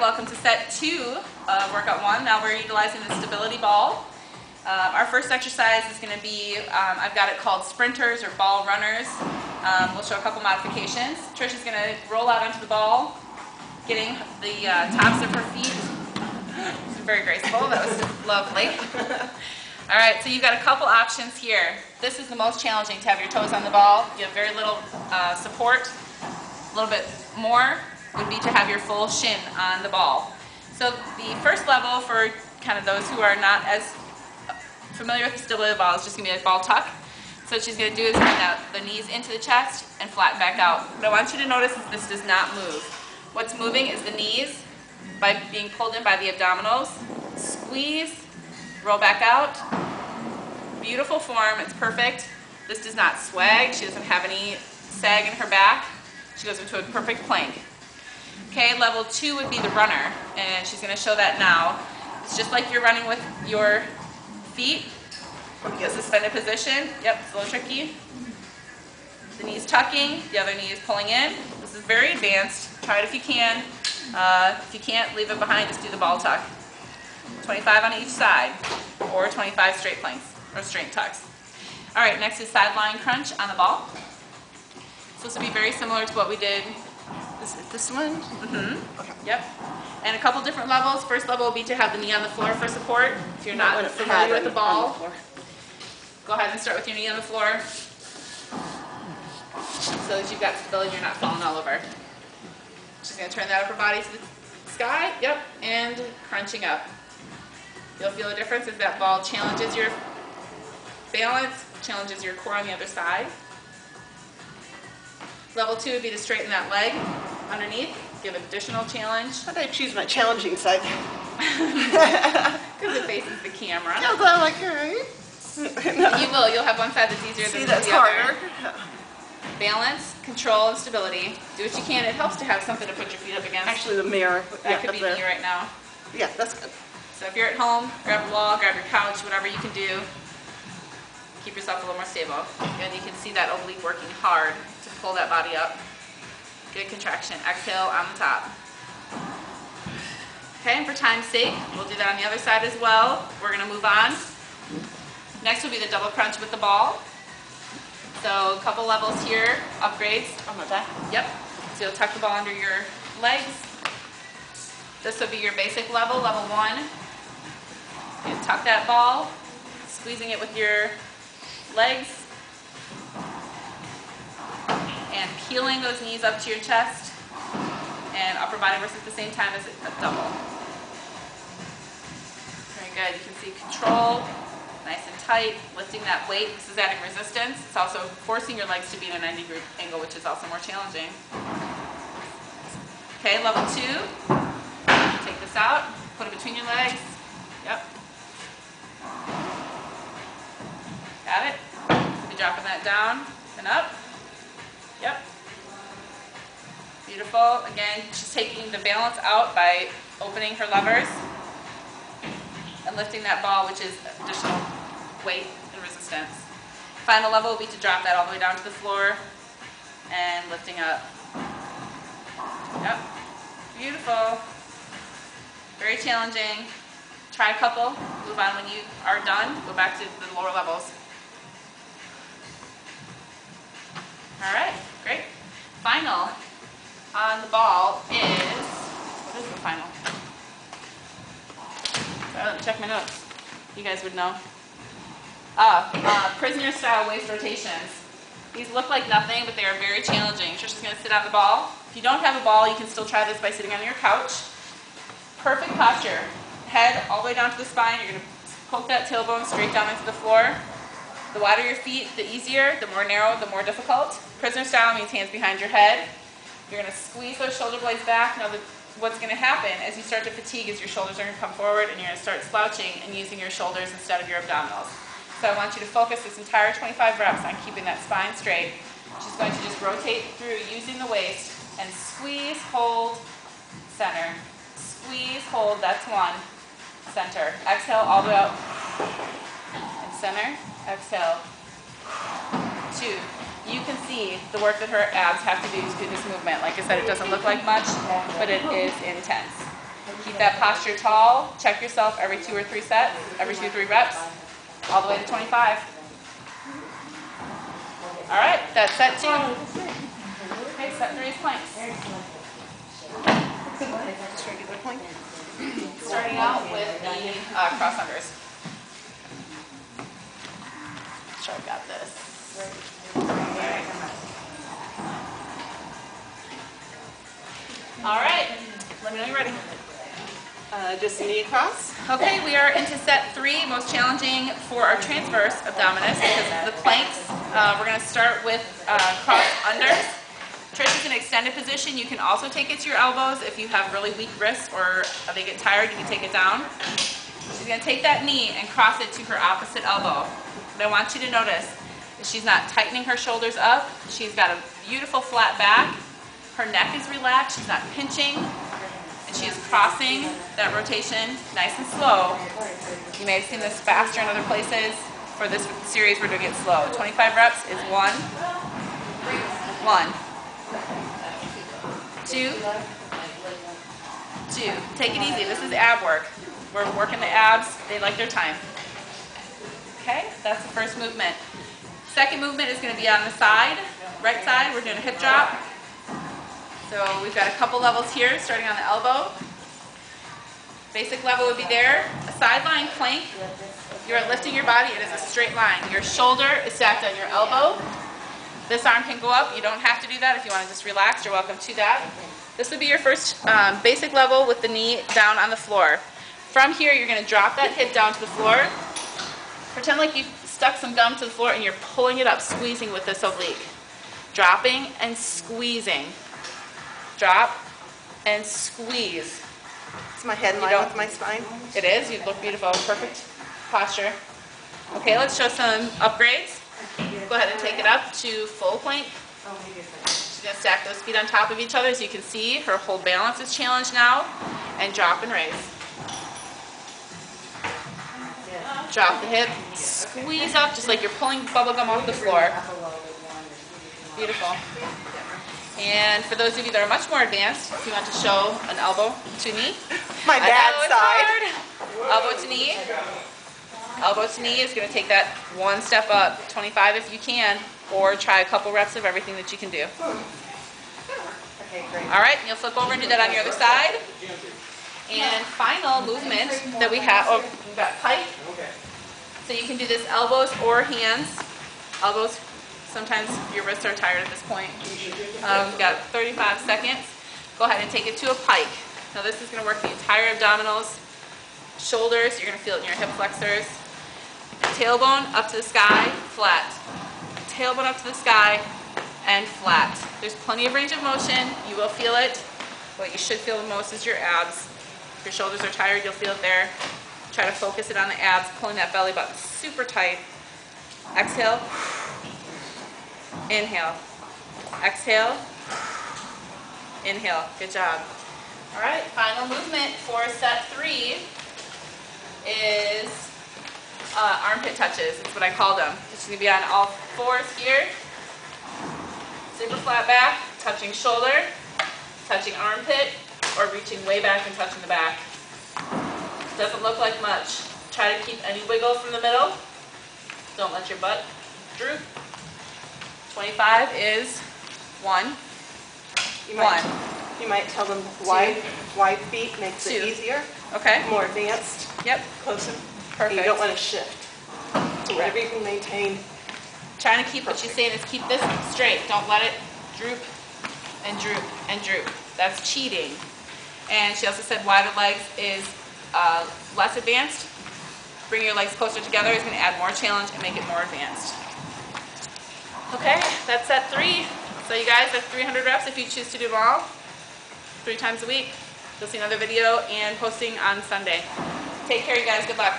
welcome to set 2 of workout 1. Now we're utilizing the stability ball. Our first exercise is going to be, I've got it called sprinters or ball runners. We'll show a couple modifications. Trisha's going to roll out onto the ball, getting the tops of her feet. Very graceful, that was lovely. All right, so you've got a couple options here. This is the most challenging, to have your toes on the ball. You have very little support. A little bit more would be to have your full shin on the ball. So the first level, for kind of those who are not as familiar with the stability ball, is just going to be a ball tuck. So what she's going to do is bring the knees into the chest and flatten back out. What I want you to notice is this does not move. What's moving is the knees by being pulled in by the abdominals. Squeeze, roll back out. Beautiful form, it's perfect. This does not swag, she doesn't have any sag in her back. She goes into a perfect plank. Okay, level 2 would be the runner, and she's going to show that now. It's just like you're running with your feet. The suspended position. Yep, it's a little tricky. The knee's tucking, the other knee is pulling in. This is very advanced. Try it if you can. If you can't, leave it behind, just do the ball tuck. 25 on each side, or 25 straight planks, or straight tucks. All right, next is sideline crunch on the ball. So this will be very similar to what we did. This one? Mm-hmm. Okay. Yep. And a couple different levels. First level will be to have the knee on the floor for support. If you're not familiar with the ball, go ahead and start with your knee on the floor, so that you've got stability, you're not falling all over. She's going to turn that upper body to the sky. Yep. And crunching up. You'll feel a difference as that ball challenges your balance, challenges your core on the other side. Level 2 would be to straighten that leg underneath, give additional challenge. How did I choose my challenging side? Because it faces the camera. Yeah, I'm like, all right. You'll have one side that's easier than the other. Harder. Balance, control, and stability. Do what you can. It helps to have something to put your feet up against. Actually, the mirror. That could be me right now. Yeah, that's good. So if you're at home, grab a wall, grab your couch, whatever you can do. Keep yourself a little more stable. And you can see that oblique working hard to pull that body up. Good contraction. Exhale on the top. Okay, and for time's sake, we'll do that on the other side as well. We're going to move on. Next will be the double crunch with the ball. So a couple levels here, upgrades. On my back? Yep. So you'll tuck the ball under your legs. This will be your basic level, level 1. You tuck that ball, squeezing it with your legs, and peeling those knees up to your chest, and upper body works at the same time as a double. Very good. You can see control, nice and tight, lifting that weight. This is adding resistance. It's also forcing your legs to be in a 90-degree angle, which is also more challenging. Okay, level 2. Take this out, put it between your legs. Yep. Got it? Be dropping that down and up. Yep. Beautiful. Again, she's taking the balance out by opening her levers and lifting that ball, which is additional weight and resistance. Final level will be to drop that all the way down to the floor and lifting up. Yep. Beautiful. Very challenging. Try a couple. Move on when you are done. Go back to the lower levels. All right, great. Final on the ball is, what is the final? Let me check my notes. You guys would know. Prisoner style waist rotations. These look like nothing, but they are very challenging. Trisha's going to sit on the ball. If you don't have a ball, you can still try this by sitting on your couch. Perfect posture. Head all the way down to the spine. You're going to poke that tailbone straight down into the floor. The wider your feet, the easier. The more narrow, the more difficult. Prisoner style means hands behind your head. You're going to squeeze those shoulder blades back. Now, what's going to happen as you start to fatigue is your shoulders are going to come forward and you're going to start slouching and using your shoulders instead of your abdominals. So I want you to focus this entire 25 reps on keeping that spine straight. She's going to just rotate through using the waist and squeeze, hold, center. Squeeze, hold, that's 1. Center. Exhale all the way out. And center. Exhale. 2. You can see the work that her abs have to do this movement. Like I said, it doesn't look like much, but it is intense. Keep that posture tall. Check yourself every 2 or 3 sets, every 2 or 3 reps, all the way to 25. All right, that's set 2. Okay, set 3 is planks. Just regular plank. Starting out with the cross unders. Sure, I've got this. All right, let me know you're ready. Just knee across. Okay, we are into set 3, most challenging for our transverse abdominis because of the planks. We're going to start with cross unders. Trish is in extended position. You can also take it to your elbows if you have really weak wrists or they get tired, you can take it down. She's going to take that knee and cross it to her opposite elbow. What I want you to notice is she's not tightening her shoulders up. She's got a beautiful flat back. Her neck is relaxed. She's not pinching. And she is crossing that rotation nice and slow. You may have seen this faster in other places. For this series, we're doing it slow. 25 reps is 1, 2, 2. Take it easy. This is ab work. We're working the abs. They like their time. Okay, that's the first movement. Second movement is going to be on the side, right side. We're doing a hip drop. So we've got a couple levels here, starting on the elbow. Basic level would be there. A sideline plank. You are lifting your body. It is a straight line. Your shoulder is stacked on your elbow. This arm can go up. You don't have to do that. If you want to just relax, you're welcome to that. This would be your first basic level with the knee down on the floor. From here, you're going to drop that hip down to the floor. Pretend like you've stuck some gum to the floor and you're pulling it up, squeezing with this oblique. Dropping and squeezing. Drop and squeeze. Is my head in line with my spine? It is. You look beautiful. Perfect posture. Okay, let's show some upgrades. Go ahead and take it up to full plank. She's going to stack those feet on top of each other. As you can see, her whole balance is challenged now. And drop and raise. Drop the hip. Squeeze up just like you're pulling bubble gum off the floor. Beautiful. And for those of you that are much more advanced, if you want to show an elbow to knee. My bad side. Elbow to knee. Elbow to knee is going to take that one step up, 25 if you can, or try a couple reps of everything that you can do. Okay, great. All right, you'll flip over and do that on your other side. And final movement that we have, we've got pike. So you can do this elbows or hands. Elbows, sometimes your wrists are tired at this point. We've got 35 seconds. Go ahead and take it to a pike. Now this is going to work the entire abdominals, shoulders, you're going to feel it in your hip flexors. Tailbone up to the sky, flat. Tailbone up to the sky, and flat. There's plenty of range of motion. You will feel it. What you should feel the most is your abs. If your shoulders are tired, you'll feel it there. Try to focus it on the abs, pulling that belly button super tight. Exhale. Inhale. Exhale. Inhale. Good job. All right, final movement for set 3 is armpit touches. It's what I call them. It's going to be on all fours here. Super flat back, touching shoulder, touching armpit, or reaching way back and touching the back. Doesn't look like much. Try to keep any wiggle from the middle. Don't let your butt droop. 25 is 1. You might tell them wide feet makes it easier. Okay. More advanced. Yep. Closer. Perfect. And you don't want to shift. So whatever you can maintain. Trying to keep what she's saying is keep this straight. Don't let it droop and droop and droop. That's cheating. And she also said wider legs is less advanced. Bring your legs closer together is going to add more challenge and make it more advanced. Okay, that's set 3. So you guys have 300 reps if you choose to do them all. 3 times a week. You'll see another video and posting on Sunday. Take care, you guys. Good luck.